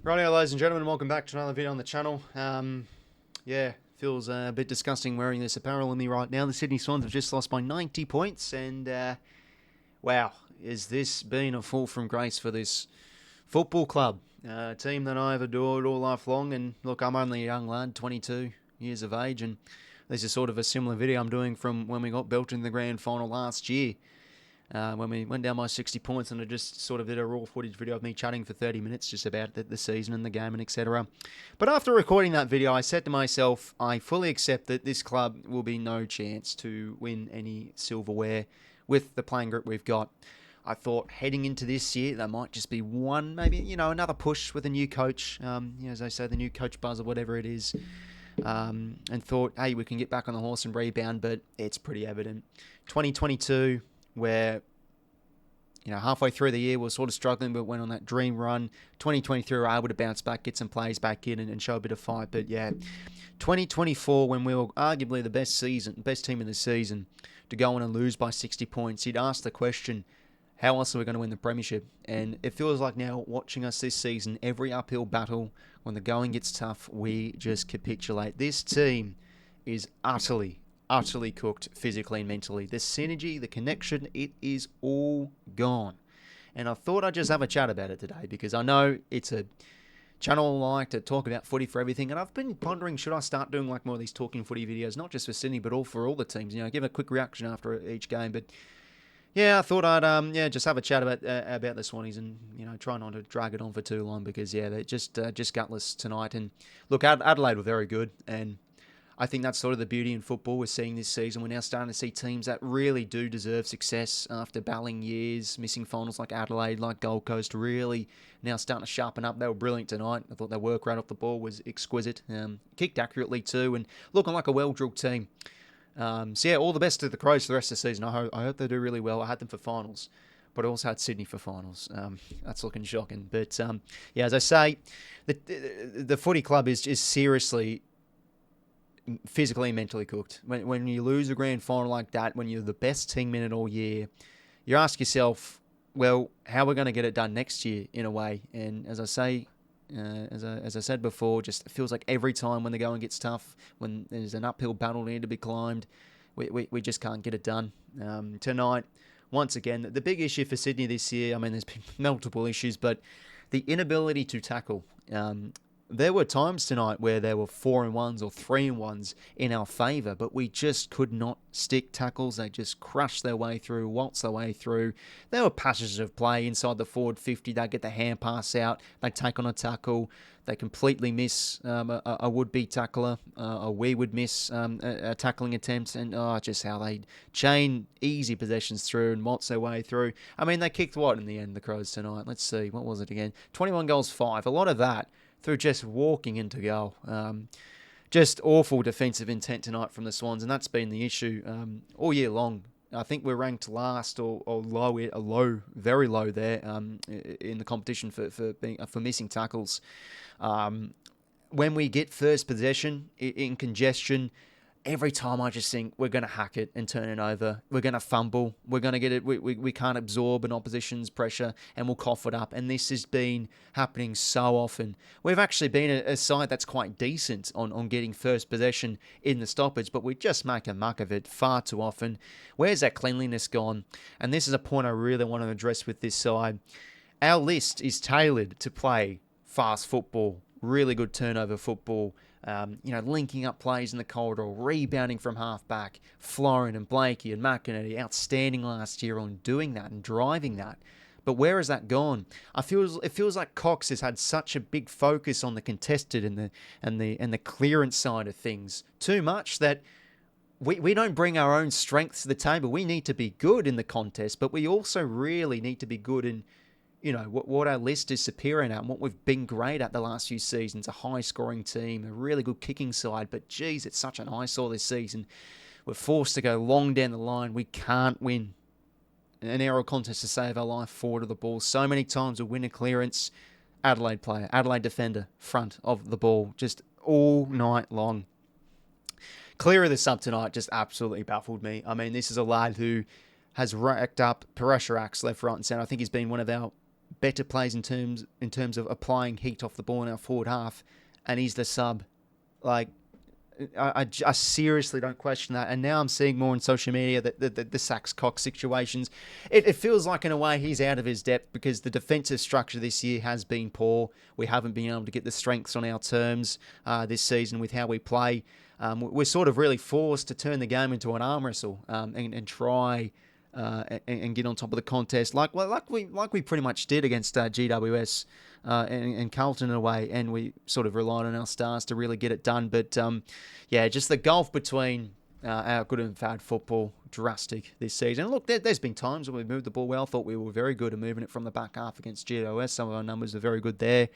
Rightio, ladies and gentlemen, welcome back to another video on the channel. Yeah, feels a bit disgusting wearing this apparel on me right now. The Sydney Swans have just lost by 90 points, and wow, is this been a fall from grace for this football club? A team that I've adored all life long, and look, I'm only a young lad, 22 years of age, and this is sort of a similar video I'm doing from when we got belted in the grand final last year. When we went down by 60 points, and I just sort of did a raw footage video of me chatting for 30 minutes just about the season and the game and etc. But after recording that video, I said to myself, I fully accept that this club will be no chance to win any silverware with the playing group we've got. I thought heading into this year, there might just be one, maybe, another push with a new coach, as I say, the new coach buzz or whatever it is. And thought, hey, we can get back on the horse and rebound, but it's pretty evident. 2022... where, halfway through the year we were sort of struggling, but went on that dream run. 2023 we were able to bounce back, get some players back in and show a bit of fight. But yeah, 2024, when we were arguably the best team in the season, to go on and lose by 60 points, you'd ask the question, how else are we going to win the premiership? And it feels like now, watching us this season, every uphill battle, when the going gets tough, we just capitulate. This team is utterly cooked physically and mentally. The synergy, the connection, it is all gone. And I thought I'd just have a chat about it today, because I know it's a channel I like to talk about footy for everything, and I've been pondering, should I start doing like more of these talking footy videos, not just for Sydney, but for all the teams, give a quick reaction after each game. But yeah, I thought I'd just have a chat about the Swannies, and try not to drag it on for too long, because they're just gutless tonight. And look, Adelaide were very good, and I think that's sort of the beauty in football we're seeing this season. We're now starting to see teams that really do deserve success after battling years, missing finals like Adelaide, like Gold Coast, really now starting to sharpen up. They were brilliant tonight. I thought their work right off the ball was exquisite. Kicked accurately too, and looking like a well-drilled team. So yeah, all the best to the Crows for the rest of the season. I hope they do really well. I had them for finals, but I also had Sydney for finals. That's looking shocking. But yeah, as I say, the footy club is seriously physically and mentally cooked. When you lose a grand final like that, when you're the best team in it all year, you ask yourself, well, how are we going to get it done next year, in a way? And as I say, as I said before, just feels like every time when the going gets tough, when there's an uphill battle need to be climbed, we just can't get it done. Tonight, once again, the big issue for Sydney this year, I mean, there's been multiple issues, but the inability to tackle. There were times tonight where there were 4-1s or 3-1s in our favour, but we just could not stick tackles. They just crushed their way through, waltzed their way through. There were passages of play inside the forward 50. They'd get the hand pass out. They'd take on a tackle. They completely miss a would-be tackler, or we would miss a tackling attempt, and just how they chain easy possessions through and waltz their way through. I mean, they kicked what in the end, the Crows tonight? Let's see, what was it again? 21 goals, 5. A lot of that through just walking into goal. Just awful defensive intent tonight from the Swans, and that's been the issue all year long. I think we're ranked last or low, very low there in the competition for missing tackles. When we get first possession in congestion, every time I just think we're going to hack it and turn it over. We're going to fumble. We're going to get it. We can't absorb an opposition's pressure, and we'll cough it up. And this has been happening so often. We've actually been a side that's quite decent on getting first possession in the stoppage, but we just make a muck of it far too often. Where's that cleanliness gone? And this is a point I really want to address with this side. Our list is tailored to play fast football, really good turnover football, linking up plays in the corridor, rebounding from half-back. Florin and Blakey and McInerney outstanding last year on doing that and driving that. But where has that gone? It feels like Cox has had such a big focus on the contested and the clearance side of things, too much that we don't bring our own strengths to the table. We need to be good in the contest, but we also really need to be good in what our list is superior at and what we've been great at the last few seasons. A high-scoring team, a really good kicking side, but geez, it's such an eyesore this season. We're forced to go long down the line. We can't win an aerial contest to save our life forward of the ball. So many times we win a clearance, Adelaide player, Adelaide defender, front of the ball, just all night long. Clear of the sub tonight just absolutely baffled me. I mean, this is a lad who has racked up pressure acts left, right and centre. I think he's been one of our better plays in terms of applying heat off the ball in our forward half, and he's the sub. Like, I seriously don't question that. And now I'm seeing more on social media that the 𝐓𝐴𝐶 situations. It feels like in a way he's out of his depth because the defensive structure this year has been poor. We haven't been able to get the strengths on our terms this season with how we play. We're sort of really forced to turn the game into an arm wrestle and try and get on top of the contest like we pretty much did against GWS and Carlton in a way, and we sort of relied on our stars to really get it done. But yeah, just the gulf between our good and bad football drastic this season. And look, there's been times when we moved the ball well. Thought we were very good at moving it from the back half against GWS. Some of our numbers are very good there.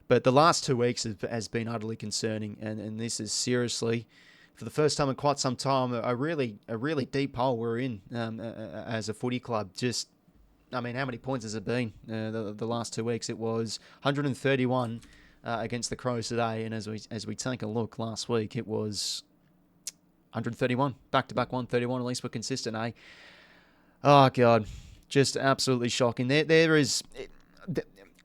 But the last 2 weeks has been utterly concerning, and this is seriously, for the first time in quite some time, a really deep hole we're in as a footy club. Just, I mean, how many points has it been the last 2 weeks? It was 131 against the Crows today, and as we take a look, last week it was 131, back-to-back 131. At least we're consistent, eh? Oh God, just absolutely shocking. There is.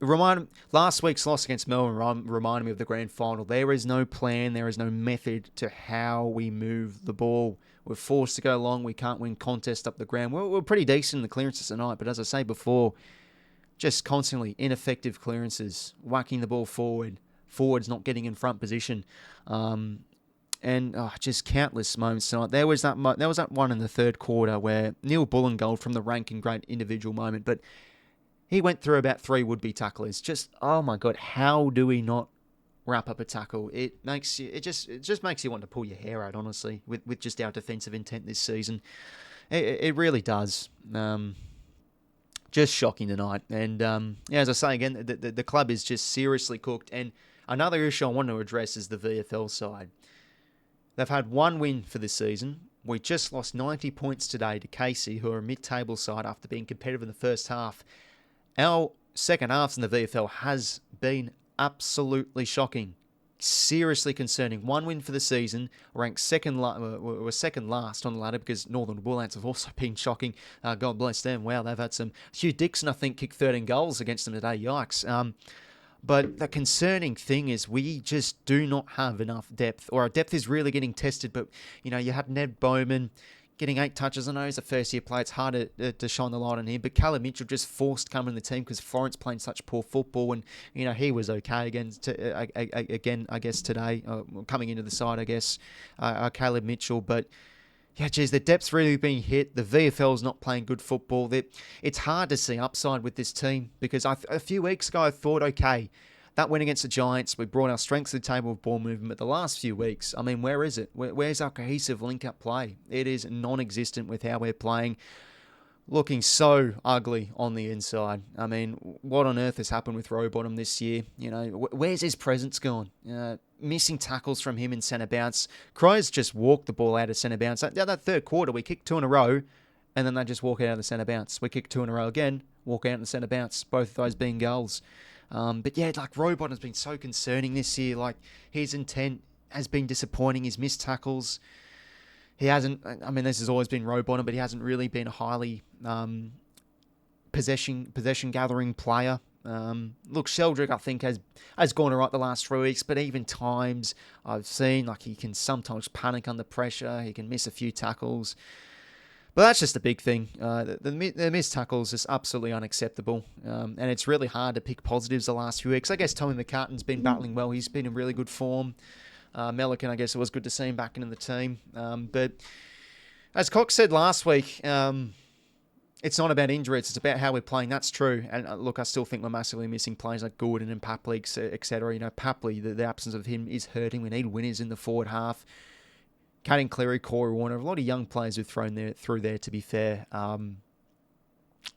Last week's loss against Melbourne reminded me of the grand final. There is no plan. There is no method to how we move the ball. We're forced to go long. We can't win contests up the ground. We're pretty decent in the clearances tonight, but as I say before, just constantly ineffective clearances, whacking the ball forwards not getting in front position, and just countless moments tonight. There was that one in the third quarter where Neil Bullengold from the Rankin, great individual moment, but he went through about 3 would-be tacklers. Just, oh my God, how do we not wrap up a tackle? It just makes you want to pull your hair out, honestly, with just our defensive intent this season. It really does. Just shocking tonight. And yeah, as I say again, the club is just seriously cooked. And another issue I want to address is the VFL side. They've had 1 win for this season. We just lost 90 points today to Casey, who are a mid-table side after being competitive in the first half. Our second halves in the VFL has been absolutely shocking. Seriously concerning. 1 win for the season. Ranked we're second last on the ladder because Northern Bullants have also been shocking. God bless them. Wow, they've had some. Hugh Dixon, I think, kicked 13 goals against them today. Yikes. But the concerning thing is we just do not have enough depth, or our depth is really getting tested. But, you know, you had Ned Bowman getting 8 touches. I know he's a first-year player. It's hard to shine the light on him. But Caleb Mitchell just forced coming in the team because Florence playing such poor football. And, you know, he was okay again, I guess, today. Coming into the side, I guess, Caleb Mitchell. But, yeah, geez, the depth's really being hit. The VFL's not playing good football. It's hard to see upside with this team because a few weeks ago I thought, okay, that win against the Giants, we brought our strengths to the table of ball movement. But the last few weeks, I mean, where is it? Where's our cohesive link-up play? It is non-existent with how we're playing. Looking so ugly on the inside. I mean, what on earth has happened with Rowbottom this year? You know, where's his presence gone? Missing tackles from him in centre bounce. Crows just walked the ball out of centre bounce. That third quarter, we kicked 2 in a row, and then they just walk out of the centre bounce. We kick 2 in a row again, walk out in the centre bounce. Both of those being goals. But yeah, like Rowbottom has been so concerning this year. Like his intent has been disappointing. His missed tackles. He hasn't. I mean, this has always been Rowbottom, but he hasn't really been a highly possession gathering player. Look, Sheldrick, I think, has gone all right the last 3 weeks, but even times I've seen like he can sometimes panic under pressure. He can miss a few tackles. But that's just a big thing. The missed tackles is absolutely unacceptable. And it's really hard to pick positives the last few weeks. I guess Tommy McCartan's been battling well. He's been in really good form. Melican, I guess it was good to see him back in the team. But as Cox said last week, it's not about injuries. It's about how we're playing. That's true. And look, I still think we're massively missing players like Gordon and Papley, etc. You know, Papley, the absence of him is hurting. We need winners in the forward half. Caden Cleary, Corey Warner, a lot of young players who've thrown through there, to be fair.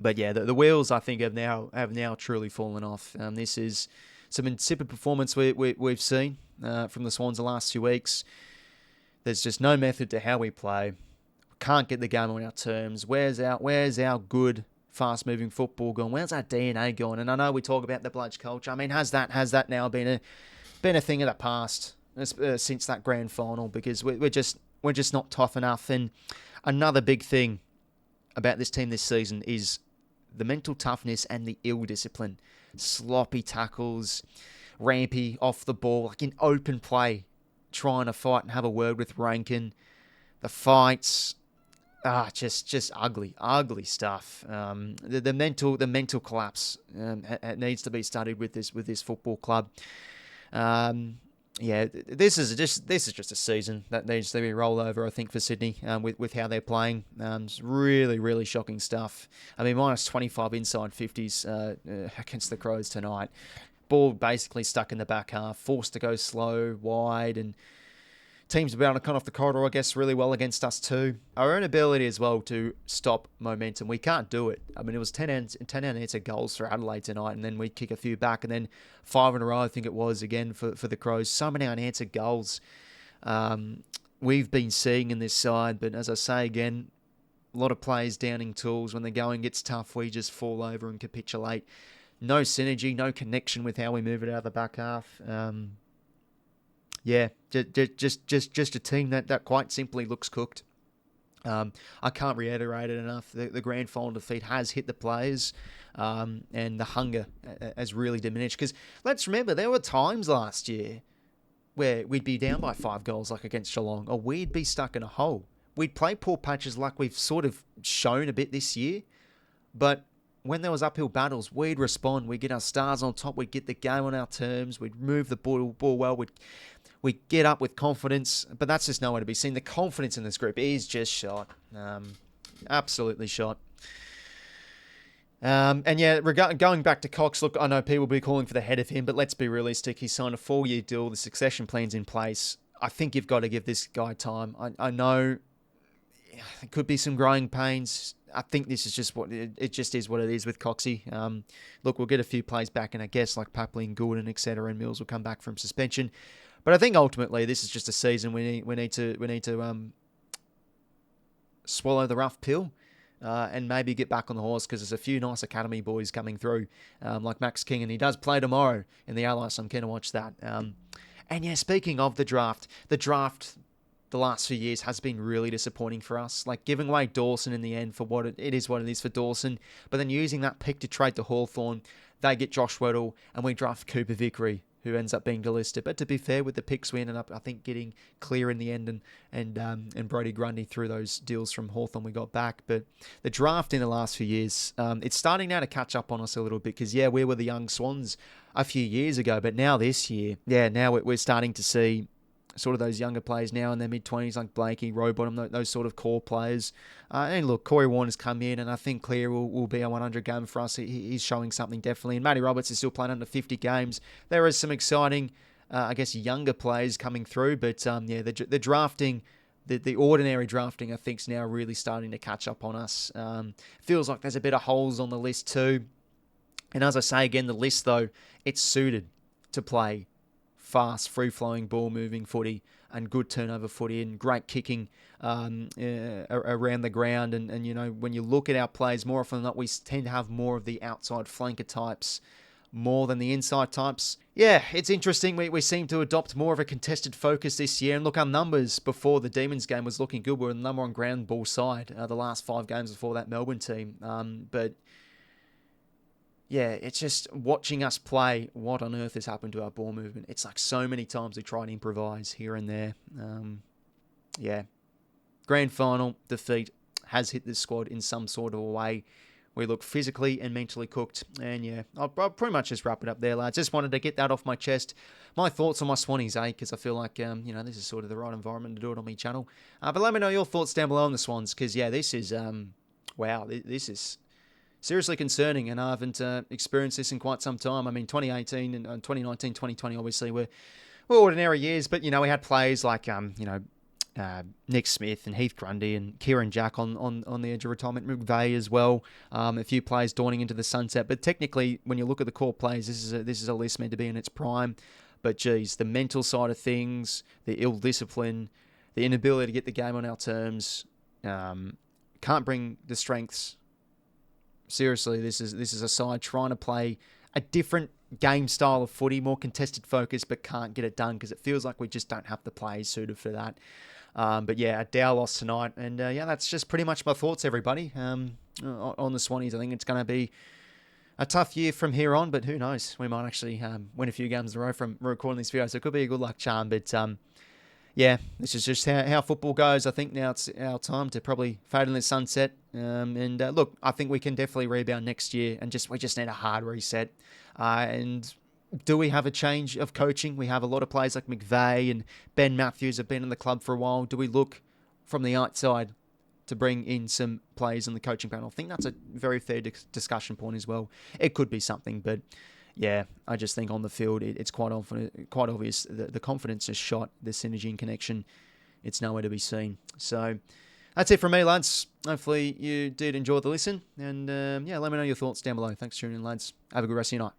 But yeah, the wheels, I think, have now truly fallen off. This is some insipid performance we've seen from the Swans the last 2 weeks. There's just no method to how we play. We can't get the game on our terms. Where's our good, fast-moving football going? Where's our DNA going? And I know we talk about the bludge culture. I mean, has that now been a thing of the past? Since that grand final, because we're just not tough enough. And another big thing about this team this season is the mental toughness and the ill discipline. Sloppy tackles, rampy off the ball, like in open play, trying to fight and have a word with Rankin. The fights, just ugly stuff. The mental collapse needs to be studied with this football club. This is just a season that needs to be rolled over, I think, for Sydney with how they're playing. It's really shocking stuff. I mean, minus 25 inside 50s against the Crows tonight. Ball basically stuck in the back half, forced to go slow, wide, and teams have been able to cut off the corridor, I guess, really well against us too. Our own ability as well to stop momentum, we can't do it. I mean, it was 10 unanswered goals for Adelaide tonight, and then we kick a few back, and then 5 in a row, I think it was, again, for the Crows. So many unanswered goals we've been seeing in this side, but as I say again, a lot of players downing tools. When the going gets tough, we just fall over and capitulate. No synergy, no connection with how we move it out of the back half. Just a team that quite simply looks cooked. I can't reiterate it enough. The grand final defeat has hit the players, and the hunger has really diminished. Because let's remember, there were times last year where we'd be down by 5 goals, like against Geelong, or we'd be stuck in a hole. We'd play poor patches like we've sort of shown a bit this year, but when there was uphill battles, we'd respond. We'd get our stars on top. We'd get the game on our terms. We'd move the ball well. We'd get up with confidence. But that's just nowhere to be seen. The confidence in this group is just shot. Absolutely shot. Going back to Cox, look, I know people will be calling for the head of him, but let's be realistic. He signed a 4-year deal. The succession plan's in place. I think you've got to give this guy time. I know there could be some growing pains. I think this is just it just is what it is with Coxie. Look, we'll get a few plays back, and I guess like Papley and Goulden, etc., and Mills will come back from suspension. But I think ultimately this is just a season we need to swallow the rough pill and maybe get back on the horse, because there's a few nice academy boys coming through, like Max King, and he does play tomorrow in the Allies, so I'm keen to watch that. And yeah, speaking of the draft the last few years has been really disappointing for us. Like giving away Dawson in the end for what it is for Dawson, but then using that pick to trade to Hawthorn, they get Josh Weddle, and we draft Cooper Vickery, who ends up being delisted. But to be fair, with the picks, we ended up, I think, getting Clear in the end, and Brodie Grundy through those deals from Hawthorn we got back. But the draft in the last few years, it's starting now to catch up on us a little bit, because we were the young Swans a few years ago, but now this year, now we're starting to see sort of those younger players now in their mid-20s, like Blakey, Rowbottom, those sort of core players. And look, Corey Warner's come in, and I think Clear will be a 100 game for us. He's showing something definitely. And Matty Roberts is still playing under 50 games. There is some exciting, younger players coming through. But the drafting, the ordinary drafting, I think, is now really starting to catch up on us. Feels like there's a bit of holes on the list too. And as I say again, the list, though, it's suited to play fast, free-flowing, ball-moving footy and good turnover footy and great kicking around the ground. And when you look at our plays, more often than not, we tend to have more of the outside flanker types more than the inside types. Yeah, it's interesting. We seem to adopt more of a contested focus this year. And look, our numbers before the Demons game was looking good. We're the number one ground ball side the last 5 games before that Melbourne team. But yeah, it's just watching us play. What on earth has happened to our ball movement? It's like so many times we try and improvise here and there. Grand final defeat has hit this squad in some sort of a way. We look physically and mentally cooked. And I'll pretty much just wrap it up there, lads. Just wanted to get that off my chest. My thoughts on my Swannies, because I feel like, this is sort of the right environment to do it on my channel. But let me know your thoughts down below on the Swans, because, this is, this is seriously concerning, and I haven't experienced this in quite some time. I mean, 2018 and 2019, 2020, obviously, were ordinary years, but, we had players like, Nick Smith and Heath Grundy and Kieran Jack on the edge of retirement, McVeigh as well. A few players dawning into the sunset, but technically, when you look at the core players, this is a list meant to be in its prime. But geez, the mental side of things, the ill discipline, the inability to get the game on our terms, can't bring the strengths. Seriously, this is a side trying to play a different game style of footy, more contested focus, but can't get it done because it feels like we just don't have the players suited for that. A Dow loss tonight, and that's just pretty much my thoughts, everybody. on the Swannies. I think it's going to be a tough year from here on, but who knows? We might actually win a few games in a row from recording this video, so it could be a good luck charm. But yeah, this is just how football goes. I think now it's our time to probably fade in the sunset. And look, I think we can definitely rebound next year, and we just need a hard reset. And do we have a change of coaching? We have a lot of players like McVeigh and Ben Matthews have been in the club for a while. Do we look from the outside to bring in some players in the coaching panel? I think that's a very fair discussion point as well. It could be something, but yeah, I just think on the field it's quite obvious the confidence is shot, the synergy and connection, it's nowhere to be seen. So that's it from me, lads. Hopefully you did enjoy the listen, and yeah, let me know your thoughts down below. Thanks for tuning in, lads. Have a good rest of your night.